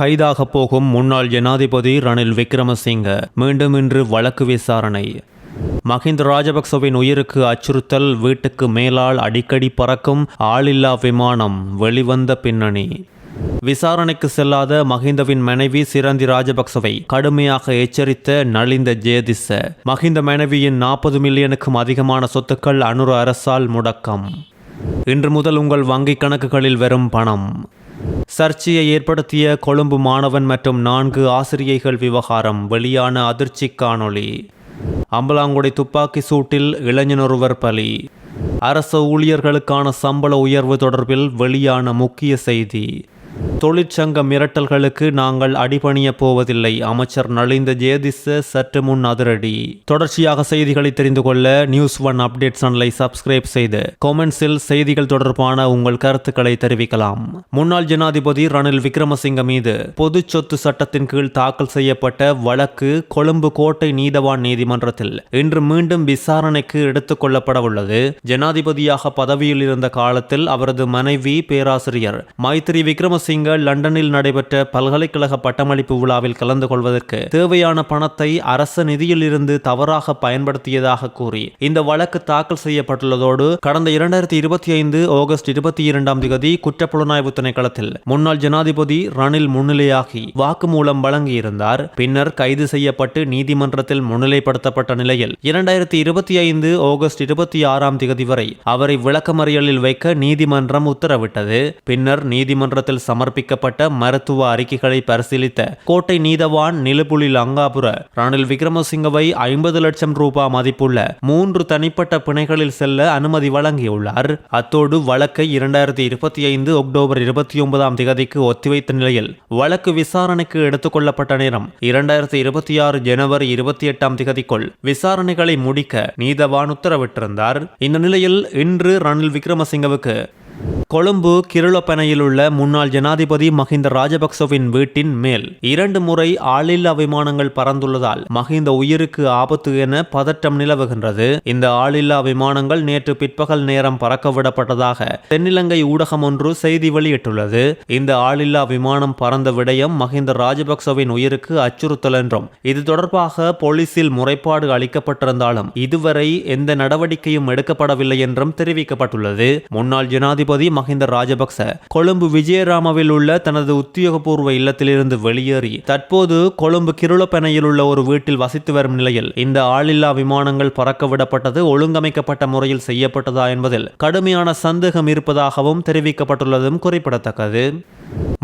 கைதாக போகும் முன்னாள் ஜனாதிபதி ரணில் விக்ரமசிங்க மீண்டும் இன்று வழக்கு விசாரணை. மஹிந்த ராஜபக்சவின் உயிருக்கு அச்சுறுத்தல், வீட்டுக்கு மேலால் அடிக்கடி பறக்கும் ஆளில்லா விமானம் வெளிவந்த பின்னணி. விசாரணைக்கு செல்லாத மஹிந்தவின் மனைவி சிரந்தி ராஜபக்சவை கடுமையாக எச்சரித்த நலிந்த ஜேதிச. மஹிந்த மனைவியின் 40 மில்லியனுக்கும் அதிகமான சொத்துக்கள் அனுர அரசால் முடக்கம். இன்று முதல் உங்கள் வங்கிக் கணக்குகளில் வரும் பணம். சர்ச்சையை ஏற்படுத்திய கொழும்பு மாணவன் மற்றும் 4 ஆசிரியைகள் விவகாரம், வெளியான அதிர்ச்சி காணொளி. அம்பலாங்குடை துப்பாக்கி சூட்டில் இளைஞனொருவர் பலி. அரசு ஊழியர்களுக்கான சம்பள உயர்வு தொடர்பில் வெளியான முக்கிய செய்தி. தொழிற்சங்க மிரட்டல்களுக்கு நாங்கள் அடிபணிய போவதில்லை, அமைச்சர் நலிந்த ஜேதிச சற்று முன் அதிரடி. தொடர்ச்சியாக செய்திகளை தெரிந்து கொள்ள நியூஸ் ஒன் அப்டேட் சேனலை சப்ஸ்கிரைப் செய்து கமெண்ட்ஸில் செய்திகள் தொடர்பான உங்கள் கருத்துக்களை தெரிவிக்கலாம். முன்னாள் ஜனாதிபதி ரணில் விக்ரமசிங்க மீது பொது சொத்து சட்டத்தின் கீழ் தாக்கல் செய்யப்பட்ட வழக்கு கொழும்பு கோட்டை நீதவான் நீதிமன்றத்தில் இன்று மீண்டும் விசாரணைக்கு எடுத்துக் கொள்ளப்பட உள்ளது. ஜனாதிபதியாக பதவியில் இருந்த காலத்தில் அவரது மனைவி பேராசிரியர் மைத்திரி விக்ரமசிங்க லண்டனில் நடைபெற்ற பல்கலைக்கழக பட்டமளிப்பு விழாவில் கலந்து கொள்வதற்கு தேவையான பணத்தை அரச நிதியில் இருந்து தவறாக பயன்படுத்தியதாக கூறி இந்த வழக்கு தாக்கல் செய்யப்பட்டுள்ளதோடு கடந்த 2025 ஆகஸ்ட் 22 குற்றப்புலனாய்வு திணைக்களத்தில் முன்னாள் ஜனாதிபதி ரணில் முன்னிலையாகி வாக்குமூலம் வழங்கியிருந்தார். பின்னர் கைது செய்யப்பட்டு நீதிமன்றத்தில் முன்னிலைப்படுத்தப்பட்ட நிலையில் 2025 ஆகஸ்ட் 26 வரை அவரை விளக்கமறியலில் வைக்க நீதிமன்றம் உத்தரவிட்டது. பின்னர் நீதிமன்றத்தில் சமர்ப்பிக்கப்பட்ட மருத்துவ அறிக்கைகளை பரிசீலித்த கோட்டை நீதவான் நிலப்புலி லங்காபுர ரணில் விக்ரமசிங்கவை 50 லட்சம் ரூபாய் மதிப்புள்ள 3 தனிப்பட்ட பிணைகளில் செல்ல அனுமதி வழங்கியுள்ளார். அத்தோடு வழக்கை 2025 அக்டோபர் 29 ஒத்திவைத்த நிலையில் வழக்கு விசாரணைக்கு எடுத்துக் கொள்ளப்பட்ட நேரம் 2026 ஜனவரி 28 விசாரணைகளை முடிக்க நீதவான் உத்தரவிட்டிருந்தார். இந்த நிலையில் இன்று ரணில் விக்ரமசிங்கவுக்கு கொழும்பு கிருளப்பனையில் உள்ள முன்னாள் ஜனாதிபதி மஹிந்த ராஜபக்சவின் வீட்டின் மேல் 2 முறை ஆளில்லா விமானங்கள் பறந்துள்ளதால் மஹிந்த உயிருக்கு ஆபத்து என பதட்டம் நிலவுகின்றது. இந்த ஆளில்லா விமானங்கள் நேற்று பிற்பகல் நேரம் பறக்கவிடப்பட்டதாக தென்னிலங்கை ஊடகம் ஒன்று செய்தி வெளியிட்டுள்ளது. இந்த ஆளில்லா விமானம் பறந்த விடயம் மஹிந்த ராஜபக்சவின் உயிருக்கு அச்சுறுத்தல் என்றும் இது தொடர்பாக போலீசில் முறைப்பாடு அளிக்கப்பட்டிருந்தாலும் இதுவரை எந்த நடவடிக்கையும் எடுக்கப்படவில்லை என்றும் தெரிவிக்கப்பட்டுள்ளது. முன்னாள் ஜனாதிபதி மஹிந்த ராஜபக்ச கொழும்பு விஜயராமவில் உள்ள தனது உத்தியோகபூர்வ இல்லத்திலிருந்து வெளியேறி தற்போது கொழும்பு கிருளப்பனையில் உள்ள ஒரு வீட்டில் வசித்து வரும் நிலையில் இந்த ஆளில்லா விமானங்கள் பறக்கவிடப்பட்டது ஒழுங்கமைக்கப்பட்ட முறையில் செய்யப்பட்டதா என்பதில் கடுமையான சந்தேகம் இருப்பதாகவும் தெரிவிக்கப்பட்டுள்ளதும் குறிப்பிடத்தக்கது.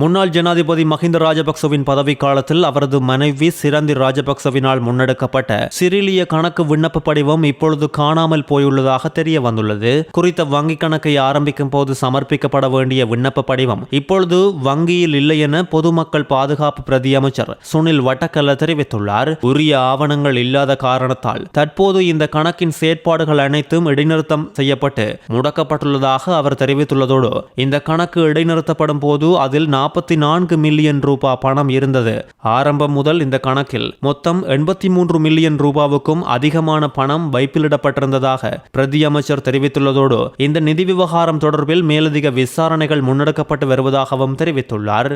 முன்னாள் ஜனாதிபதி மஹிந்த ராஜபக்சவின் பதவி காலத்தில் அவரது மனைவி சிரந்தி ராஜபக்சவினால் முன்னெடுக்கப்பட்ட சிறிலிய கணக்கு விண்ணப்ப படிவம் இப்பொழுது காணாமல் போயுள்ளதாக தெரிய வந்துள்ளது. குறித்த வங்கி கணக்கை ஆரம்பிக்கும் போது சமர்ப்பிக்கப்பட வேண்டிய விண்ணப்ப படிவம் இப்பொழுது வங்கியில் இல்லை என பொதுமக்கள் பாதுகாப்பு பிரதி அமைச்சர் சுனில் வட்டக்கல்ல தெரிவித்துள்ளார். உரிய ஆவணங்கள் இல்லாத காரணத்தால் தற்போது இந்த கணக்கின் செயற்பாடுகள் அனைத்தும் இடைநிறுத்தம் செய்யப்பட்டு முடக்கப்பட்டுள்ளதாக அவர் தெரிவித்துள்ளதோடு இந்த கணக்கு இடைநிறுத்தப்படும் போது அதில் 44 மில்லியன் ரூபாய் பணம் இருந்தது. ஆரம்பம் முதல் இந்த கணக்கில் மொத்தம் 83 மில்லியன் ரூபாவுக்கும் அதிகமான பணம் வைப்பிலிடப்பட்டிருந்ததாக பிரதி அமைச்சர் தெரிவித்துள்ளதோடு இந்த நிதி விவகாரம் தொடர்பில் மேலதிக விசாரணைகள் முன்னெடுக்கப்பட்டு வருவதாகவும் தெரிவித்துள்ளார்.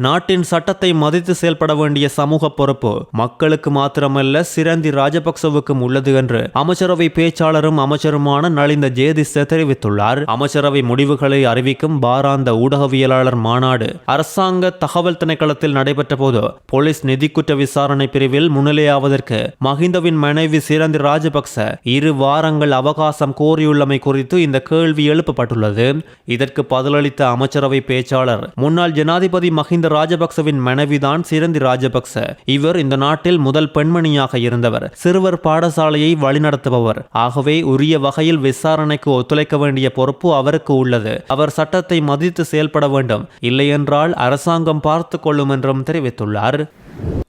நாட்டின் சட்டத்தை மதித்து செயல்பட வேண்டிய சமூக பொறுப்பு மக்களுக்கு மாத்திரமல்ல சிரந்தி ராஜபக்சவுக்கும் உள்ளது என்று அமைச்சரவை பேச்சாளரும் அமைச்சருமான நலிந்த ஜேதிச தெரிவித்துள்ளார். அமைச்சரவை முடிவுகளை அறிவிக்கும் வாராந்த ஊடகவியலாளர் மாநாடு அரசாங்க தகவல் திணைக்களத்தில் நடைபெற்ற போது போலீஸ் நிதி குற்ற விசாரணை பிரிவில் முன்னிலையாவதற்கு மஹிந்தவின் மனைவி சிரந்தி ராஜபக்ச 2 வாரங்கள் அவகாசம் கோரியுள்ளமை குறித்து இந்த கேள்வி எழுப்பப்பட்டுள்ளது. இதற்கு பதிலளித்த அமைச்சரவை பேச்சாளர் முன்னாள் ஜனாதிபதி மஹிந்த ராஜபக்சவின் மனைவிதான் சிரந்தி ராஜபக்ச. இவர் இந்த நாட்டில் முதல் பெண்மணியாக இருந்தவர், சிறுவர் பாடசாலையை வழிநடத்துபவர். ஆகவே உரிய வகையில் விசாரணைக்கு ஒத்துழைக்க வேண்டிய பொறுப்பு அவருக்கு உள்ளது. அவர் சட்டத்தை மதித்து செயல்பட வேண்டும், இல்லையென்றால் அரசாங்கம் பார்த்துக் கொள்ளும் என்றும் தெரிவித்துள்ளார்.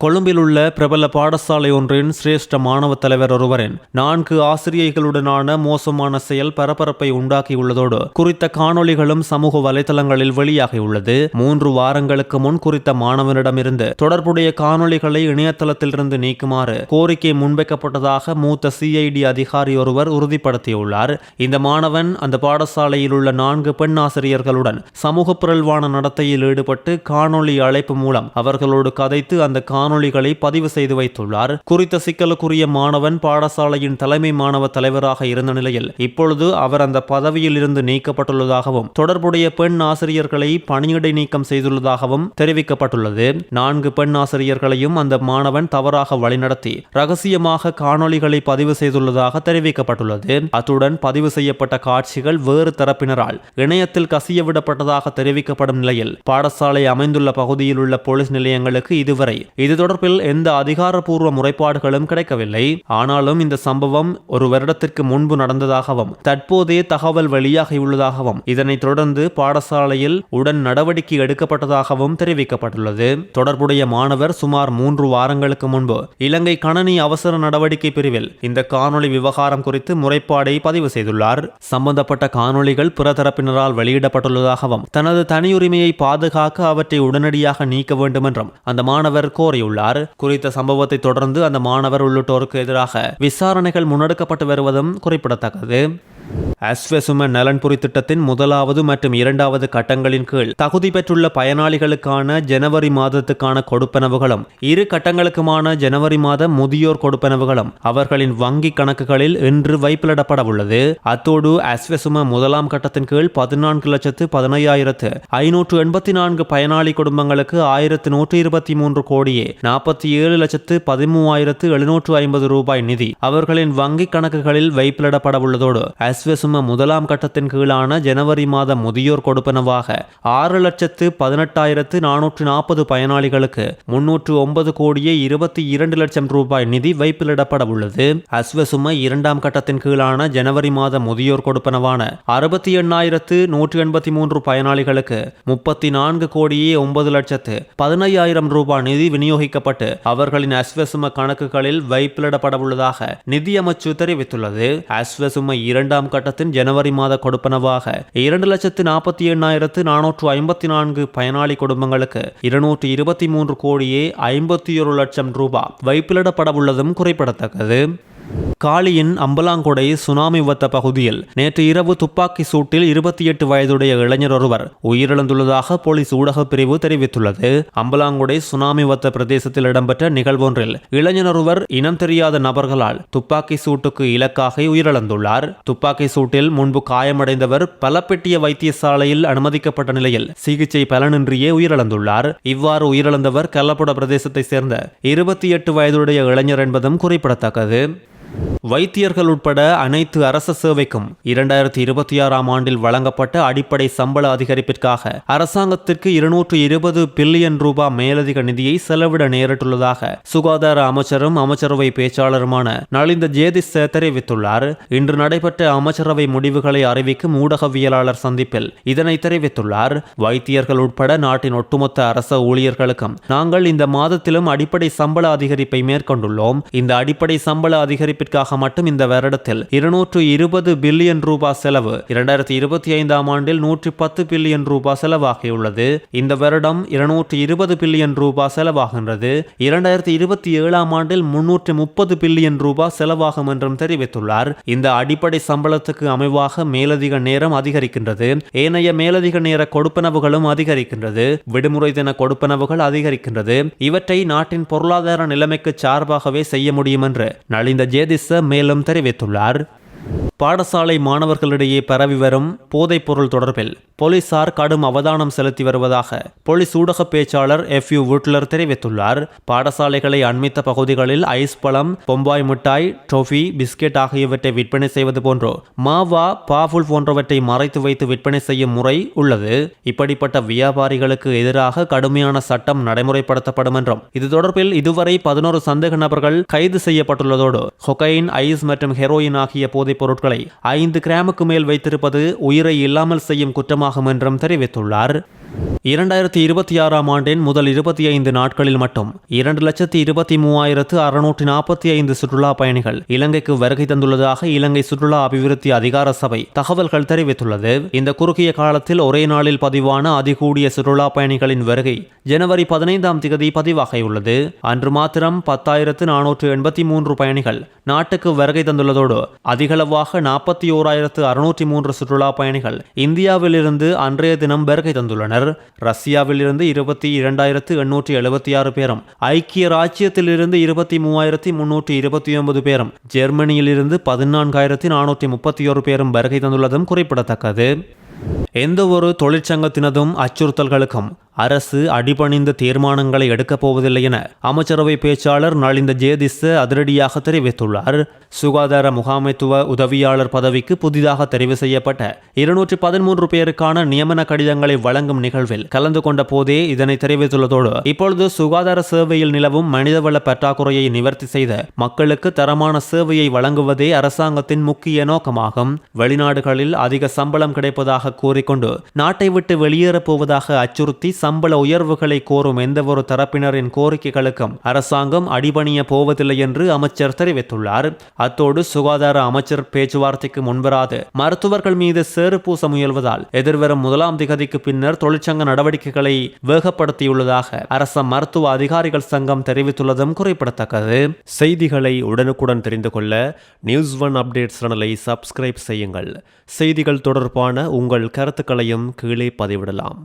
கொழும்பில் உள்ள பிரபல பாடசாலை ஒன்றின் சிரேஷ்ட மாணவ தலைவர் ஒருவரின் 4 ஆசிரியர்களுடனான மோசமான செயல் பரபரப்பை உண்டாக்கியுள்ளதோடு குறித்த காணொளிகளும் சமூக வலைதளங்களில் வெளியாகியுள்ளது. 3 வாரங்களுக்கு முன் குறித்த மாணவனிடமிருந்து தொடர்புடைய காணொளிகளை இணையதளத்திலிருந்து நீக்குமாறு கோரிக்கை முன்வைக்கப்பட்டதாக மூத்த CID அதிகாரி ஒருவர் உறுதிப்படுத்தியுள்ளார். இந்த மாணவன் அந்த பாடசாலையில் உள்ள 4 பெண் ஆசிரியர்களுடன் சமூக பிறழ்வான நடத்தையில் ஈடுபட்டு காணொளி அழைப்பு மூலம் அவர்களோடு கதைத்து அந்த காணொளிகளை பதிவு செய்து வைத்துள்ளார். குறித்த சிக்கலுக்குரிய மாணவன் பாடசாலையின் தலைமை மாணவ தலைவராக இருந்த நிலையில் இப்பொழுது அவர் அந்த பதவியில் இருந்து நீக்கப்பட்டுள்ளதாகவும் தொடர்புடைய பெண் ஆசிரியர்களை பணியிடை நீக்கம் செய்துள்ளதாகவும் தெரிவிக்கப்பட்டுள்ளது. 4 பெண் ஆசிரியர்களையும் அந்த மாணவன் தவறாக வழிநடத்தி ரகசியமாக காணொளிகளை பதிவு செய்துள்ளதாக தெரிவிக்கப்பட்டுள்ளது. அத்துடன் பதிவு செய்யப்பட்ட காட்சிகள் வேறு தரப்பினரால் இணையத்தில் கசியவிடப்பட்டதாக தெரிவிக்கப்படும் நிலையில் பாடசாலை அமைந்துள்ள பகுதியில் உள்ள போலீஸ் நிலையங்களுக்கு இதுவரை இது தொடர்பில் எந்த அதிகாரப்பூர்வ முறைப்பாடுகளும் கிடைக்கவில்லை. ஆனாலும் இந்த சம்பவம் ஒரு வருடத்திற்கு முன்பு நடந்ததாகவும் தற்போதே தகவல் வெளியாகியுள்ளதாகவும் இதனைத் தொடர்ந்து பாடசாலையில் உடன் நடவடிக்கை எடுக்கப்பட்டதாகவும் தெரிவிக்கப்பட்டுள்ளது. தொடர்புடைய மாணவர் சுமார் 3 வாரங்களுக்கு முன்பு இலங்கை கணனி அவசர நடவடிக்கை பிரிவில் இந்த காணொளி விவகாரம் குறித்து முறைப்பாடை பதிவு செய்துள்ளார். சம்பந்தப்பட்ட காணொளிகள் பிற தரப்பினரால் வெளியிடப்பட்டுள்ளதாகவும் தனது தனியுரிமையை பாதுகாக்க அவற்றை உடனடியாக நீக்க வேண்டும் என்றும் அந்த மாணவர் கோரியுள்ளார். குறித்த சம்பவத்தை தொடர்ந்து அந்த மாணவர் உள்ளிட்டோருக்கு எதிராக விசாரணைகள் முன்னெடுக்கப்பட்டு வருவதும் குறிப்பிடத்தக்கது. அஸ்வசும நலன்புரி திட்டத்தின் 1வது மற்றும் 2வது கட்டங்களின் கீழ் தகுதி பெற்றுள்ள பயனாளிகளுக்கான ஜனவரி மாதத்துக்கான கொடுப்பனவுகளும் 2 கட்டங்களுக்குமான ஜனவரி மாத முதியோர் கொடுப்பனவுகளும் அவர்களின் வங்கி கணக்குகளில் இன்று வைப்பிலிடப்பட உள்ளது. அத்தோடு அஸ்வசும 1ஆம் கட்டத்தின் கீழ் 14,15,584 பயனாளி குடும்பங்களுக்கு 1,123 கோடியே 47,13,750 ரூபாய் நிதி அவர்களின் வங்கி கணக்குகளில் வைப்பிலிடப்பட உள்ளதோடு அஸ்வசும 1ஆம் கட்டத்தின் கீழான ஜனவரி மாத முதியோர் கொடுப்பனவாக 6,18,440 பயனாளிகளுக்கு 309 கோடியே 22 லட்சம் ரூபாய் நிதி வைப்பிலிடப்பட உள்ளது. அஸ்வசும 2ஆம் கட்டத்தின் கீழான ஜனவரி மாத முதியோர் கொடுப்பனவான 68,183 பயனாளிகளுக்கு 34 கோடியே 9 லட்சத்து 15,000 ரூபாய் நிதி விநியோகிக்கப்பட்டு அவர்களின் அஸ்வசும கணக்குகளில் வைப்பிலிடப்பட உள்ளதாக நிதியமைச்சு தெரிவித்துள்ளது. அஸ்வசும 2ஆம் கட்டத்தின் ஜனவரி மாத கொடுப்பனவாக 2,48,454 பயனாளி குடும்பங்களுக்கு 223 கோடியே 51 லட்சம் ரூபாய் வைப்பிலிடப்பட உள்ளதும் குறிப்பிடத்தக்கது. காலியின் அம்பலாங்கொடை சுனாமி வத்த பகுதியில் நேற்று இரவு துப்பாக்கி சூட்டில் 28 வயதுடைய இளைஞர் ஒருவர் உயிரிழந்துள்ளதாக போலீஸ் ஊடகப் பிரிவு தெரிவித்துள்ளது. அம்பலாங்கொடை சுனாமி வத்த பிரதேசத்தில் இடம்பெற்ற நிகழ்வொன்றில் இளைஞர் ஒருவர் இனம் தெரியாத நபர்களால் துப்பாக்கி சூட்டுக்கு இலக்காக உயிரிழந்துள்ளார். துப்பாக்கி சூட்டில் முன்பு காயமடைந்தவர் பலப்பெட்டிய வைத்தியசாலையில் அனுமதிக்கப்பட்ட நிலையில் சிகிச்சை பலனின்றியே உயிரிழந்துள்ளார். இவ்வாறு உயிரிழந்தவர் கல்லப்புட பிரதேசத்தை சேர்ந்த 28 வயதுடைய இளைஞர் என்பதும் குறிப்பிடத்தக்கது. வைத்தியர்கள் உட்பட அனைத்து அரச சேவைக்கும் 2026ஆம் ஆண்டில் வழங்கப்பட்ட அடிப்படை சம்பள அதிகரிப்பிற்காக அரசாங்கத்திற்கு 220 பில்லியன் ரூபாய் மேலதிக நிதியை செலவிட நேரிட்டுள்ளதாக சுகாதார அமைச்சரும் அமைச்சரவை பேச்சாளருமான நலிந்த ஜேதிஸ தெரிவித்துள்ளார். இன்று நடைபெற்ற அமைச்சரவை முடிவுகளை அறிவிக்கும் ஊடகவியலாளர் சந்திப்பில் இதனை தெரிவித்துள்ளார். வைத்தியர்கள் உட்பட நாட்டின் ஒட்டுமொத்த அரச ஊழியர்களுக்கும் நாங்கள் இந்த மாதத்திலும் அடிப்படை சம்பள அதிகரிப்பை மேற்கொண்டுள்ளோம். இந்த அடிப்படை சம்பள அதிகரிப்பிற்காக மட்டும் இந்த வருடத்தில் 220 பில்லியன் ரூபாய் செலவு 2025ஆம் ஆண்டில் 110 பில்லியன் ரூபாய் செலவாகியுள்ளது. இந்த வருடம் 220 பில்லியன் ரூபாய் செலவாகின்றது. 2027ஆம் ஆண்டில் 330 பில்லியன் ரூபாய் செலவாகும் என்றும் தெரிவித்துள்ளார். இந்த அடிப்படை சம்பளத்துக்கு அமைவாக மேலதிக நேரம் அதிகரிக்கின்றது. ஏனைய மேலதிக நேர கொடுப்பனவுகளும் அதிகரிக்கின்றது. விடுமுறை தின கொடுப்பனவுகள் அதிகரிக்கின்றது. இவற்றை நாட்டின் பொருளாதார நிலைமைக்கு சார்பாகவே செய்ய முடியும் என்று நலிந்த ஜேதிஸ மேலும் தெரிவித்துள்ளார். பாடசாலை மாணவர்களிடையே பரவி வரும் போதைப் பொருள் தொடர்பில் போலீசார் கடும் அவதானம் செலுத்தி வருவதாக போலீஸ் ஊடக பேச்சாளர் FU வுட்லர் தெரிவித்துள்ளார். பாடசாலைகளை அண்மித்த பகுதிகளில் ஐஸ் பழம், பொம்பாய் மிட்டாய், டொஃபி, பிஸ்கெட் ஆகியவற்றை விற்பனை செய்வது போன்றோ மாவா, பாஃபுல் போன்றவற்றை மறைத்து வைத்து விற்பனை செய்யும் முறை உள்ளது. இப்படிப்பட்ட வியாபாரிகளுக்கு எதிராக கடுமையான சட்டம் நடைமுறைப்படுத்தப்படும் என்றும் இது தொடர்பில் இதுவரை 11 சந்தேக நபர்கள் கைது செய்யப்பட்டுள்ளதோடு கொகைன், ஐஸ் மற்றும் ஹெரோயின் ஆகிய போதைப் பொருட்கள் 5 கிராமுக்கு மேல் வைத்திருப்பது உயிரை இல்லாமல் செய்யும் குற்றமாகும் என்றும் தெரிவித்துள்ளார். 2026ஆம் ஆண்டின் முதல் 25 நாட்களில் மட்டும் 2,23,645 சுற்றுலா பயணிகள் இலங்கைக்கு வருகை தந்துள்ளதாக இலங்கை சுற்றுலா அபிவிருத்தி அதிகார சபை தகவல்கள் தெரிவித்துள்ளது. இந்த குறுகிய காலத்தில் ஒரே நாளில் பதிவான அதிகூடிய சுற்றுலா பயணிகளின் வருகை ஜனவரி 15ஆம் தேதி பதிவாகியுள்ளது. அன்று மாத்திரம் 10,483 பயணிகள் நாட்டுக்கு வருகை தந்துள்ளதோடு அதிகளவாக 41,603 சுற்றுலா பயணிகள் இந்தியாவிலிருந்து அன்றைய தினம் வருகை தந்துள்ளனர். ரஷ்யாவில் இருந்து 22,876 பேரும், ஐக்கிய ராஜ்யத்திலிருந்து 23,329 பேரும், ஜெர்மனியில் இருந்து 14,431 பேரும் வருகை தந்துள்ளதும் குறிப்பிடத்தக்கது. எந்த ஒரு தொழிற்சங்கத்தினதும் அச்சுறுத்தல்களுக்கும் அரசு அடிபணிந்த தீர்மானங்களை எடுக்கப் போவதில்லை என அமைச்சரவை பேச்சாளர் நலிந்த ஜேதிஸ அதிரடியாக தெரிவித்துள்ளார். சுகாதார முகாமைத்துவ உதவியாளர் பதவிக்கு புதிதாக தெரிவு செய்யப்பட்ட 213 பேருக்கான நியமன கடிதங்களை வழங்கும் நிகழ்வில் கலந்து கொண்ட போதே இதனை தெரிவித்துள்ளதோடு இப்பொழுது சுகாதார சேவையில் நிலவும் மனிதவள பற்றாக்குறையை நிவர்த்தி செய்த மக்களுக்கு தரமான சேவையை வழங்குவதே அரசாங்கத்தின் முக்கிய நோக்கமாகும். வெளிநாடுகளில் அதிக சம்பளம் கிடைப்பதாக கூறிக்கொண்டு நாட்டை விட்டு வெளியேறப் போவதாக அச்சுறுத்தி சம்பள உயர்வுகளை கோரும் எந்தவொரு தரப்பினரின் கோரிக்கைகளுக்கும் அரசாங்கம் அடிபணிய போவதில்லை என்று அமைச்சர் தெரிவித்துள்ளார். அத்தோடு சுகாதார அமைச்சர் பேச்சுவார்த்தைக்கு முன்வராது மருத்துவர்கள் மீது சேறு பூச முயல்வதால் எதிர்வரும் 1ஆம் திகதிக்கு பின்னர் தொழிற்சங்க நடவடிக்கைகளை வேகப்படுத்தியுள்ளதாக அரச மருத்துவ அதிகாரிகள் சங்கம் தெரிவித்துள்ளதும் குறிப்பிடத்தக்கது. செய்திகளை உடனுக்குடன் தெரிந்து கொள்ள நியூஸ்1 அப்டேட்ஸ் சேனலை சப்ஸ்கிரைப் செய்யுங்கள். செய்திகள் தொடர்பான உங்கள் கருத்துக்களையும் கீழே பதிவிடலாம்.